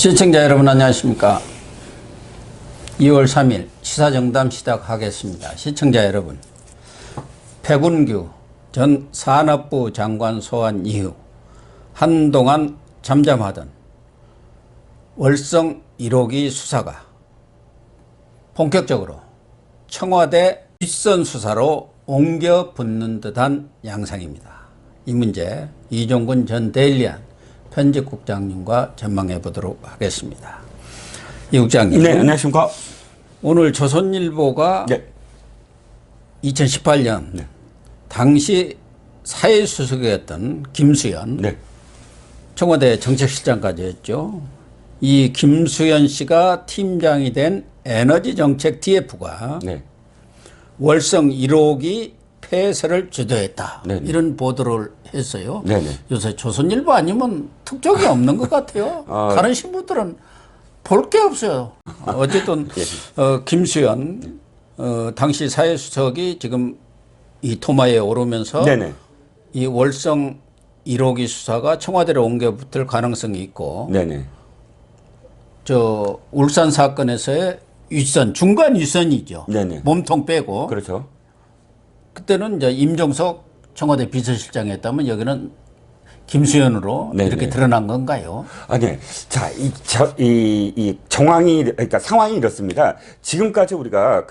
시청자 여러분 안녕하십니까. 2월 3일 시사정담 시작하겠습니다. 시청자 여러분, 백운규 전 산업부 장관 소환 이후 한동안 잠잠하던 월성 1호기 수사가 본격적으로 청와대 윗선 수사로 옮겨 붙는 듯한 양상입니다. 이 문제 이종근 전 데일리안 편집국장님과 전망해 보도록 하겠습니다. 이 국장님. 네, 안녕하십니까. 오늘 조선일보가 네. 2018년 네. 당시 사회수석이었던 김수현, 네. 청와대 정책실장까지 했죠. 이 김수현 씨가 팀장이 된 에너지정책 TF가 네. 월성 1호기 폐쇄를 주도했다. 네네. 이런 보도를 했어요. 네네. 요새 조선일보 아니면 특종이 없는 것 같아요. 다른 신문들은 볼 게 없어요. 어쨌든 김수현 당시 사회수석이 지금 이 토마에 오르면서 네네. 이 월성 1호기 수사가 청와대로 옮겨 붙을 가능성이 있고, 네네. 저 울산 사건에서의 윗선, 중간 윗선이죠. 네네. 몸통 빼고. 그렇죠. 그때는 이제 임종석 청와대 비서실장이었다면 여기는 김수현으로 네네. 이렇게 드러난 건가요? 아니, 자, 이 정황이, 그러니까 상황이 이렇습니다. 지금까지 우리가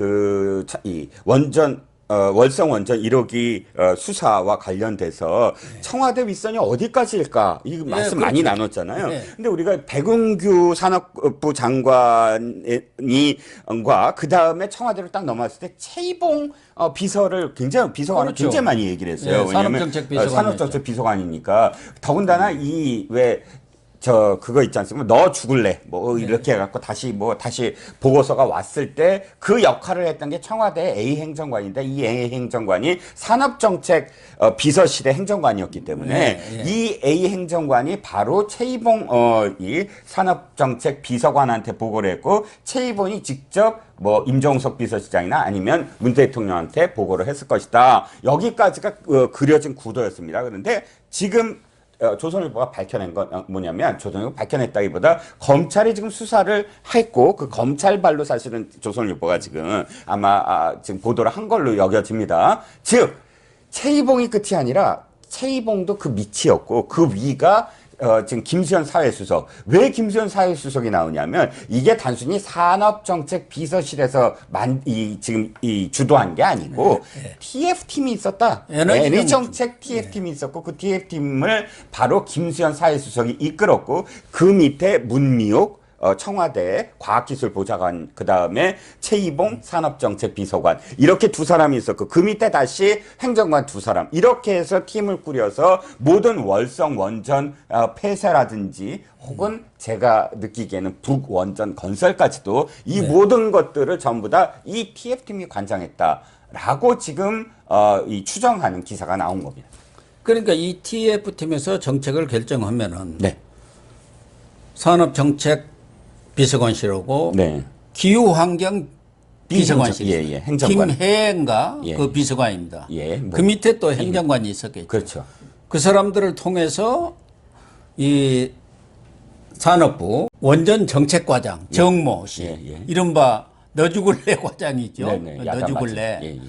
월성 원전 1호기 수사와 관련돼서 관련돼서 윗선이 어디까지일까? 이 말씀 그렇죠. 많이 나눴잖아요. 네. 근데 우리가 백운규 산업부 장관과 그 다음에 청와대로 딱 넘어왔을 때 최이봉 비서를 비서관을 그렇죠. 굉장히 많이 얘기를 했어요. 네, 왜냐하면 산업정책 비서관이었죠. 산업정책 비서관이니까. 더군다나 그거 있지 않습니까? 너 죽을래. 이렇게 해갖고 다시 보고서가 왔을 때 그 역할을 했던 게 청와대 A 행정관인데, 이 A 행정관이 산업정책 비서실의 행정관이었기 때문에 이 A 행정관이 바로 최이봉 이 산업정책 비서관한테 보고를 했고, 최이봉이 직접 임종석 비서실장이나 아니면 문 대통령한테 보고를 했을 것이다. 여기까지가 그려진 구도였습니다. 그런데 지금 조선일보가 밝혀낸 건 뭐냐면, 조선일보가 밝혀냈다기보다 검찰이 지금 수사를 했고, 그 검찰발로 사실은 조선일보가 지금 지금 보도를 한 걸로 여겨집니다. 즉, 최이봉이 끝이 아니라 최이봉도 그 밑이었고, 그 위가 지금 김수현 사회수석. 왜 김수현 사회수석이 나오냐면, 이게 단순히 산업정책 비서실에서 지금 주도한 게 아니고, TF팀이 있었다. 에너지정책 TF팀이 있었고, 그 TF팀을 바로 김수현 사회수석이 이끌었고, 그 밑에 문미옥 청와대 과학기술보좌관, 그 다음에 최이봉 산업정책비서관, 이렇게 두 사람이 있었고, 그 밑에 다시 행정관 두 사람, 이렇게 해서 팀을 꾸려서 모든 월성 원전 폐쇄라든지 혹은 제가 느끼기에는 북원전 건설까지도 이 모든 것들을 전부 다 이 TF팀이 관장했다라고 지금 추정하는 기사가 나온 겁니다. 그러니까 이 TF팀에서 정책을 결정하면은 네. 산업정책 비서관실하고 네. 기후환경 비서관실, 행정관. 김혜인가 그 비서관입니다. 그 밑에 또 행정관이 있었겠죠. 그렇죠. 그 사람들을 통해서 이 산업부 원전 정책과장 정모 씨, 이른바 너 죽을래 과장이죠. 너 죽을래.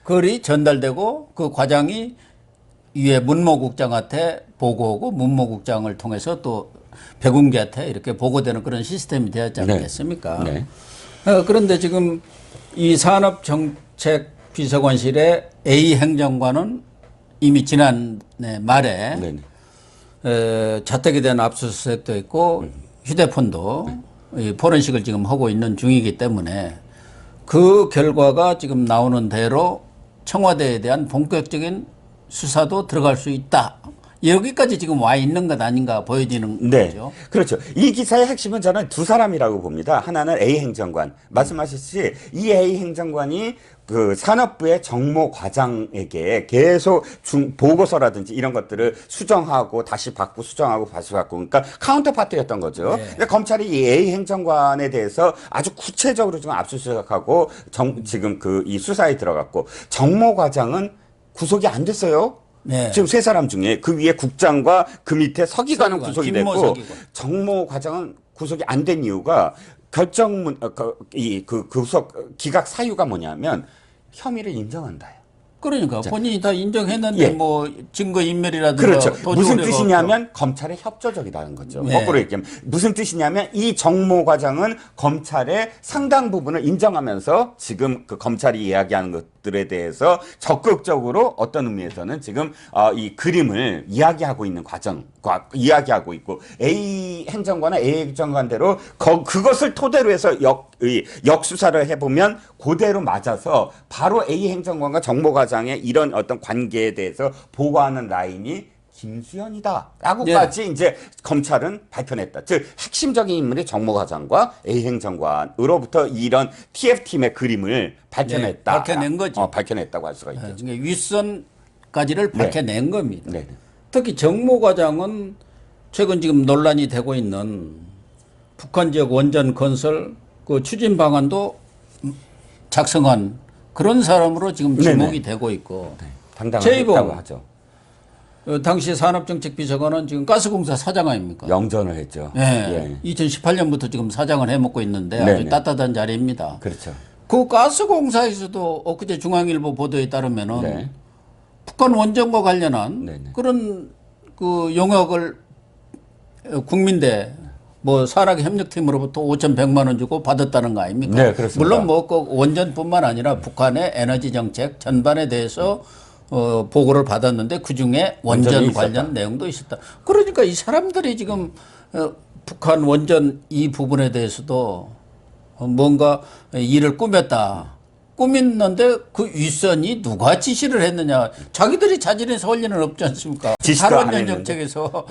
그걸이 전달되고, 그 과장이 위에 문모국장한테 보고하고, 문모국장을 통해서 또 백운규한테 이렇게 보고되는 그런 시스템이 되었지 않겠습니까? 네. 그런데 지금 이 산업정책비서관실의 A 행정관은 이미 지난해 말에 자택에 대한 압수수색도 있고 휴대폰도 포렌식을 지금 하고 있는 중이기 때문에, 그 결과가 지금 나오는 대로 청와대에 대한 본격적인 수사도 들어갈 수 있다. 여기까지 지금 와 있는 것 아닌가 보여지는 거죠. 그렇죠. 이 기사의 핵심은 저는 두 사람이라고 봅니다. 하나는 A 행정관. 말씀하셨듯이 이 A 행정관이 그 산업부의 정모 과장에게 계속 보고서라든지 이런 것들을 수정하고 다시 받고 수정하고 다시 받고, 그러니까 카운터파트였던 거죠. 근데 검찰이 이 A 행정관에 대해서 아주 구체적으로 지금 압수수색하고 지금 이 수사에 들어갔고, 정모 과장은 구속이 안 됐어요. 지금 세 사람 중에 그 위에 국장과 그 밑에 서기관은 구속이 됐고, 정모 과장은 구속이 안 된 이유가 결정문 그 구속 기각 사유가 뭐냐면 혐의를 인정한다. 그러니까 본인이 다 인정했는데 예. 뭐 증거 인멸이라든가 그렇죠. 도주 무슨 우려가 뜻이냐면 검찰에 협조적이라는 거죠. 네. 거꾸로 얘기하면 무슨 뜻이냐면 이 정모 과장은 검찰의 상당 부분을 인정하면서 지금 그 검찰이 이야기하는 것들에 대해서 적극적으로 어떤 의미에서는 지금 이 그림을 이야기하고 있는 이야기하고 있고 A 행정관은 A 행정관대로 그것을 토대로 해서 역수사를 해보면 그대로 맞아서 바로 A 행정관과 정모 과장의 이런 어떤 관계에 대해서 보고하는 라인이 김수현이다라고까지 이제 검찰은 밝혀냈다. 즉 핵심적인 인물이 정모 과장과 A 행정관으로부터 이런 TF팀의 그림을 밝혀냈다. 네, 밝혀낸 거죠. 밝혀냈다고 할 수가 있겠죠. 그러니까 윗선까지를 밝혀낸 겁니다. 네. 특히 정모 과장은 최근 지금 논란이 되고 있는 북한 지역 원전 건설 그 추진 방안도 작성한 그런 사람으로 지금 지목이 되고 있고 당당하다고 하죠. 당시 산업정책비서관은 지금 가스공사 사장 아닙니까? 영전을 했죠. 네. 2018년부터 지금 사장을 해먹고 있는데 아주 따뜻한 자리입니다. 그렇죠. 그 가스공사에서도 엊그제 중앙일보 보도에 따르면은 북한 원전과 관련한 그런 그 용역을 국민대 뭐 산학협력팀으로부터 5,100만 원 주고 받았다는 거 아닙니까? 네, 그렇습니다. 물론 뭐 그 원전뿐만 아니라 북한의 에너지 정책 전반에 대해서 보고를 받았는데 그 중에 원전 관련 내용도 있었다. 그러니까 이 사람들이 지금 북한 원전 이 부분에 대해서도 뭔가 일을 꾸몄다. 꾸몄는데 그 윗선이 누가 지시를 했느냐. 자기들이 자진해서 할 리는 없지 않습니까? 탈원전 정책에서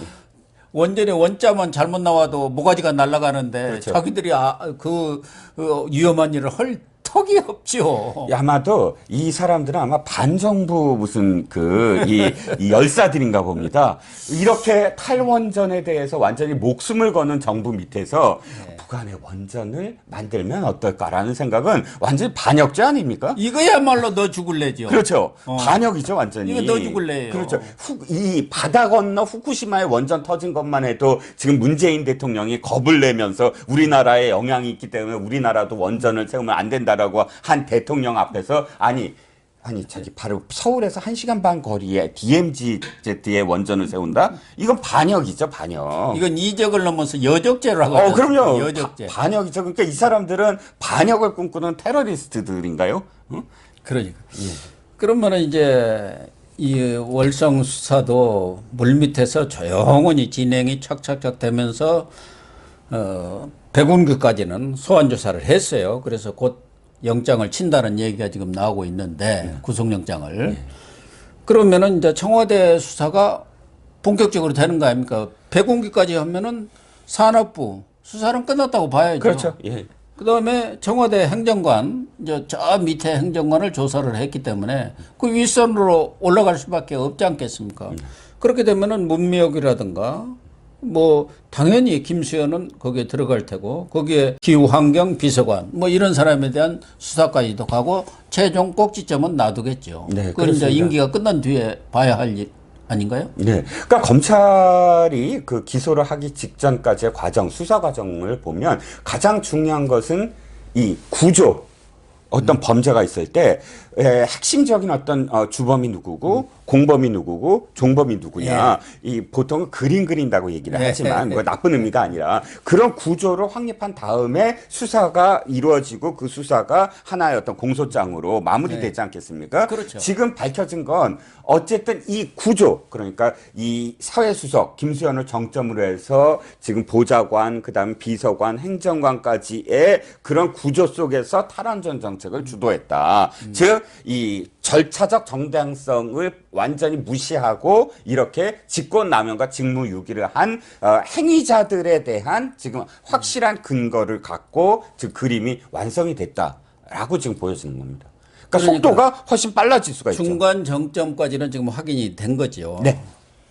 원전의 원자만 잘못 나와도 모가지가 날아가는데 그렇죠. 자기들이 그 위험한 일을 할 턱이 없죠. 아마도 이 사람들은 아마 반정부 무슨 이 열사들인가 봅니다. 이렇게 탈원전에 대해서 완전히 목숨을 거는 정부 밑에서 북한의 원전을 만들면 어떨까라는 생각은 완전히 반역죄 아닙니까? 이거야말로 너 죽을래죠. 그렇죠. 반역이죠, 완전히. 이거 너 죽을래요. 그렇죠. 이 바다 건너 후쿠시마에 원전 터진 것만 해도 지금 문재인 대통령이 겁을 내면서 우리나라에 영향이 있기 때문에 우리나라도 원전을 세우면 안 된다라고 한 대통령 앞에서 아니 저기 바로 서울에서 1시간 반 거리에 DMZ의 원전을 세운다? 이건 반역이죠, 반역. 이건 이적을 넘어서 여적죄로 하거든요. 그럼요. 여적죄. 반역이죠. 그러니까 이 사람들은 반역을 꿈꾸는 테러리스트들인가요? 응? 그러니까. 그러면은 이제 이 월성 수사도 물밑에서 조용히 진행이 착착착 되면서 백운규까지는 소환 조사를 했어요. 그래서 곧 영장을 친다는 얘기가 지금 나오고 있는데 구속영장을. 그러면은 이제 청와대 수사가 본격적으로 되는 거 아닙니까? 백운기까지 하면은 산업부 수사는 끝났다고 봐야죠. 그렇죠. 예. 그다음에 청와대 행정관 이제 저 밑에 행정관을 조사를 했기 때문에 그 윗선으로 올라갈 수밖에 없지 않겠습니까? 그렇게 되면은 문미혁이라든가 뭐 당연히 김수현은 거기에 들어갈 테고 거기에 기후환경 비서관 뭐 이런 사람에 대한 수사까지도 가고 최종 꼭지점은 놔두겠죠. 네, 그건 이제 그렇습니다. 임기가 끝난 뒤에 봐야 할 일 아닌가요? 네. 그러니까 검찰이 그 기소를 하기 직전까지의 과정, 수사 과정을 보면 가장 중요한 것은 이 구조, 어떤 범죄가 있을 때 핵심적인 어떤 주범이 누구고 공범이 누구고 종범이 누구냐 이 보통은 그림 그린다고 얘기를 하지만 뭐 나쁜 의미가 아니라 그런 구조를 확립한 다음에 수사가 이루어지고 그 수사가 하나의 어떤 공소장으로 마무리되지 않겠습니까? 그렇죠. 지금 밝혀진 건 어쨌든 이 구조 그러니까 이 사회수석 김수현을 정점으로 해서 지금 보좌관 그다음 비서관 행정관까지의 그런 구조 속에서 탈원전 정책을 주도했다. 즉 이 절차적 정당성을 완전히 무시하고 이렇게 직권남용과 직무유기를 한 행위자들에 대한 지금 확실한 근거를 갖고 즉 그림이 완성이 됐다라고 지금 보여지는 겁니다. 그러니까 속도가 훨씬 빨라질 수가 있죠. 중간 정점까지는 지금 확인이 된 거죠. 네.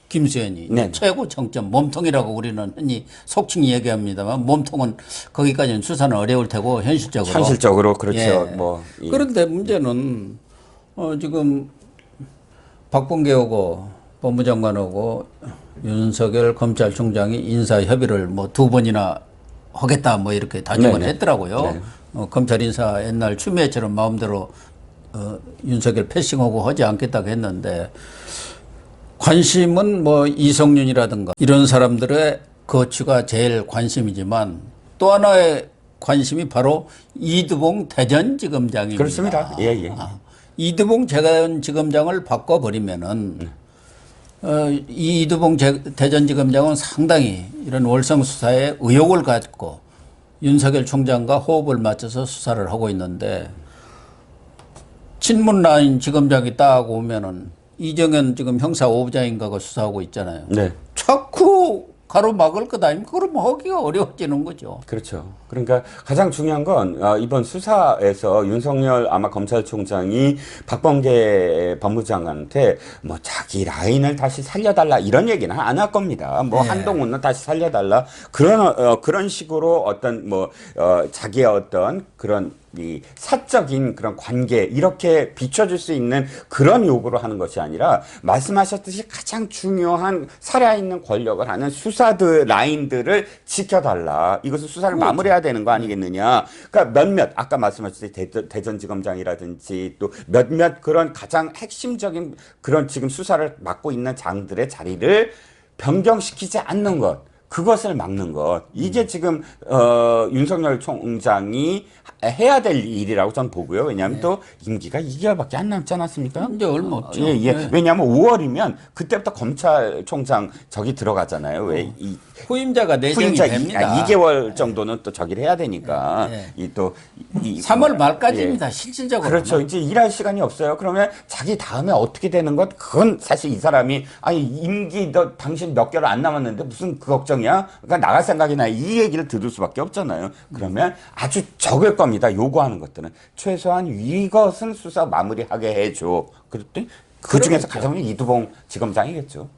김수현이 네. 최고 정점 몸통이라고 우리는 흔히 속칭 얘기합니다만 몸통은 거기까지는 수사는 어려울 테고 현실적으로 그렇죠. 예. 뭐 그런데 문제는 지금 박범계 오고 법무장관 오고 윤석열 검찰총장이 인사 협의를 뭐 2번이나 하겠다 뭐 이렇게 다짐을 네네. 했더라고요. 네. 검찰 인사 옛날 추미애처럼 마음대로 윤석열 패싱하고 하지 않겠다고 했는데 관심은 뭐 이성윤이라든가 이런 사람들의 거취가 제일 관심이지만 또 하나의 관심이 바로 이두봉 대전지검장입니다. 그렇습니다. 예, 예. 이두봉 대전지검장을 바꿔버리면은 이 이두봉 대전지검장은 상당히 이런 월성 수사에 의욕을 갖고 윤석열 총장과 호흡을 맞춰서 수사를 하고 있는데 친문 라인 지검장이 딱 오면은 이정현 지금 형사 5부장인가가 수사하고 있잖아요. 네. 자꾸 가로막을 것 아닙니까? 그럼 하기가 어려워지는 거죠. 그렇죠. 그러니까 가장 중요한 건 이번 수사에서 윤석열 아마 검찰총장이 박범계 법무장관한테 뭐 자기 라인을 다시 살려달라 이런 얘기는 안 할 겁니다. 뭐 네. 한동훈은 다시 살려달라 그런 식으로 어떤 자기의 어떤 그런 이 사적인 그런 관계 이렇게 비춰줄 수 있는 그런 요구를 하는 것이 아니라 말씀하셨듯이 가장 중요한 살아있는 권력을 하는 수사들 라인들을 지켜달라. 이것을 수사를 마무리해야 되는 거 아니겠느냐. 그러니까 몇몇 아까 말씀하셨듯이 대전지검장이라든지 또 몇몇 그런 가장 핵심적인 그런 지금 수사를 맡고 있는 장들의 자리를 변경시키지 않는 것. 그것을 막는 것. 이게 지금 윤석열 총장이 해야 될 일이라고 저는 보고요. 왜냐하면 또 임기가 2개월밖에 안 남지 않았습니까? 이제 얼마 없죠. 예, 예. 네. 왜냐하면 5월이면 그때부터 검찰총장 저기 들어가잖아요. 왜 후임자가 내정이 후임자 됩니다. 2개월 정도는 또 저기를 해야 되니까 이 3월 말까지입니다. 실질적으로. 그렇죠. 이제 일할 시간이 없어요. 그러면 자기 다음에 어떻게 되는 것 그건 사실 이 사람이 아니 임기 너 당신 몇 개월 안 남았는데 무슨 그 걱정이야? 그러니까 나갈 생각이나 이 얘기를 들을 수밖에 없잖아요. 그러면 아주 적을 겁니다. 요구하는 것들은 최소한 이것은 수사 마무리하게 해줘. 그랬더니 그 중에서 가장 이두봉 지검장이겠죠.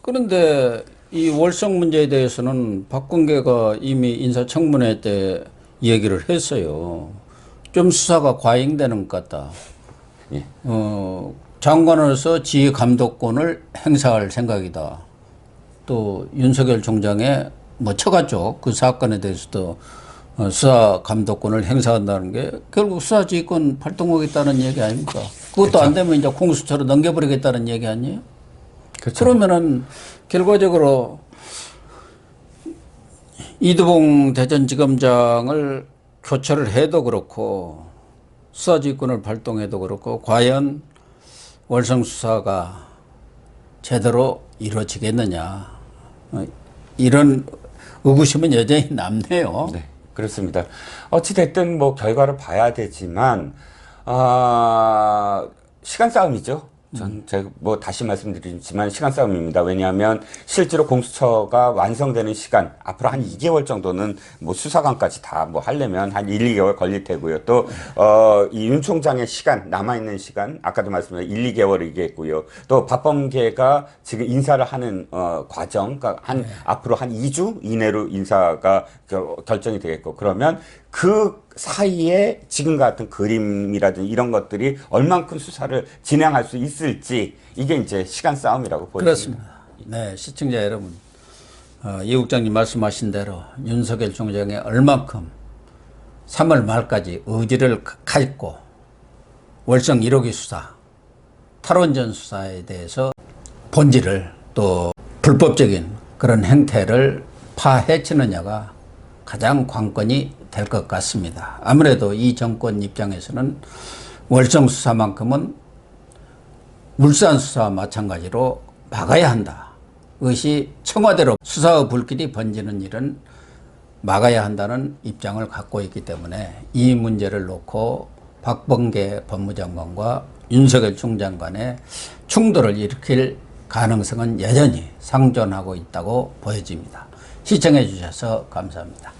그런데 이 월성 문제에 대해서는 박근계가 이미 인사청문회 때 얘기를 했어요. 좀 수사가 과잉되는 것 같다. 예. 장관으로서 지휘 감독권을 행사할 생각이다. 또 윤석열 총장의 뭐 처가 쪽 그 사건에 대해서도 수사 감독권을 행사한다는 게 결국 수사 지휘권 발동하겠다는 얘기 아닙니까? 그것도 그렇죠. 안 되면 이제 공수처로 넘겨버리겠다는 얘기 아니에요? 그렇죠. 그러면은 결과적으로 이두봉 대전지검장을 교체를 해도 그렇고 수사지휘권을 발동해도 그렇고 과연 월성 수사가 제대로 이루어지겠느냐 이런 의구심은 여전히 남네요. 네, 그렇습니다. 어찌됐든 뭐 결과를 봐야 되지만 시간 싸움이죠. 제가 뭐 다시 말씀드리지만 시간 싸움입니다. 왜냐하면 실제로 공수처가 완성되는 시간 앞으로 한 2개월 정도는 뭐 수사관까지 다 뭐 하려면 한 1, 2개월 걸릴 테고요. 또 이 윤 총장의 시간 남아 있는 시간 아까도 말씀드린 1, 2개월이겠고요. 또 박범계가 지금 인사를 하는 과정 그러니까 앞으로 한 2주 이내로 인사가 결정이 되겠고 그러면 그 사이에 지금 같은 그림이라든지 이런 것들이 얼만큼 수사를 진행할 수 있을지 이게 이제 시간 싸움이라고 보여집니다. 그렇습니다. 네, 시청자 여러분, 이 국장님 말씀하신 대로 윤석열 총장이 얼만큼 3월 말까지 의지를 갖고 월성 1호기 수사, 탈원전 수사에 대해서 본질을 또 불법적인 그런 행태를 파헤치느냐가 가장 관건이 될 것 같습니다. 아무래도 이 정권 입장에서는 월성 수사만큼은 물산 수사와 마찬가지로 막아야 한다. 그것이 청와대로 수사의 불길이 번지는 일은 막아야 한다는 입장을 갖고 있기 때문에 이 문제를 놓고 박범계 법무장관과 윤석열 총장 간의 충돌을 일으킬 가능성은 여전히 상존하고 있다고 보여집니다. 시청해 주셔서 감사합니다.